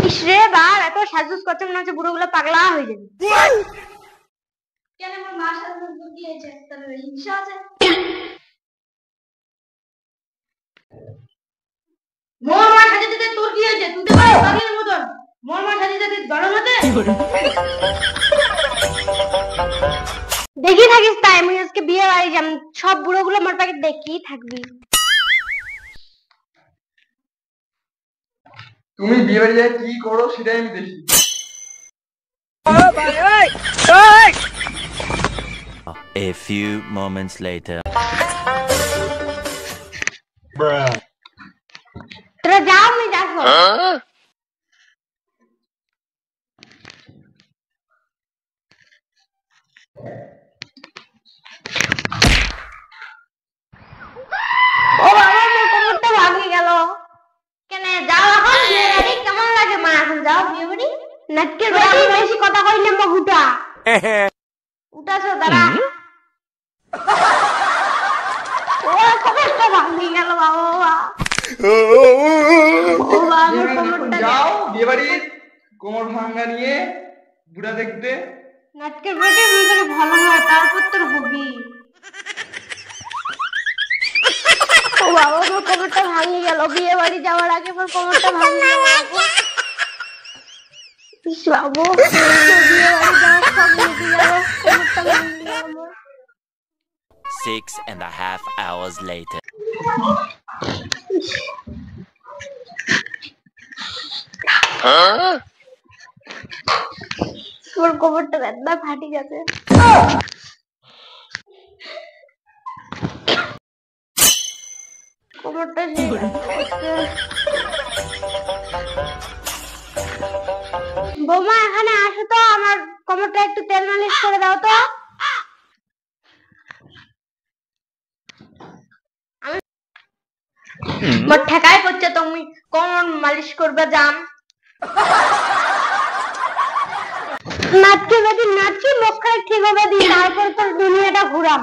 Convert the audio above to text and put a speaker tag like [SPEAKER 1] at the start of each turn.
[SPEAKER 1] ইসরে বার এত সাজুস করতে মনে হচ্ছে বুড়োগুলো পাগলা হয়ে যাবে। কেন আমার মা সাজুস দিয়েছে তাহলে হিংসা আছে। মোর মা সাজিয়ে দিতে তোর কি হয়েছে? তুই তো পাগলের মতন। মোর মা সাজিয়ে দিতে গরম হতে। দেখি থাকিস তাই আমি আজকে বিয়ে বাড়ি যাম, সব বুড়োগুলো মোর পাকে দেখি থাকবি।
[SPEAKER 2] তুমি বিয়ে বাড়ি যায় কি করো সেটাই আমি দেখি।
[SPEAKER 3] A few moments later.
[SPEAKER 1] তোরা যাও আমি যাবো। ও বাবা মোর কোমরটা ভাঙে গেল। কেন যাও এখন বিয়ে বাড়ি? কেমন লাগে মা এখন যাও বিয়ে বাড়ি? নাটকের বাড়ি বেশি কথা কইলে মা উঠা। উঠাছো দাঁড়া। ও কোমরটা ভাঙে গেল বাবা।
[SPEAKER 2] যাও বিয়ে বাড়ি কোমর ভাঙা নিয়ে বুড়া দেখতে।
[SPEAKER 1] নাটকের বাড়ি ভিতরে ভালো হয় তারপর তোর হবি। ও বাবা মোর কোমরটা ভাঙে গেল, বিয়ে বাড়ি যাওয়ার আগে মোর কোমরটা ভাঙে গেল। ইস বাবু বিয়ে বাড়ি যাওয়ার সব মিটে গেল, কোমরটা ভাঙে গেল মোর।
[SPEAKER 3] 6.5 hours later.
[SPEAKER 1] মোর কোমরটা ব্যথা ফাটি গেছে। কোমরটা বৌমা এখানে আসো তো, আমার কোমরটা একটু তেল মালিশ করে দাও তো। মোর ঠেকাই পড়ছে, তুমি কোমর মালিশ করবে যাম। নাচি বেদি নাচি মুখ ঠিক হবে দি, তারপর তোর দুনিয়াটা ঘুরাম।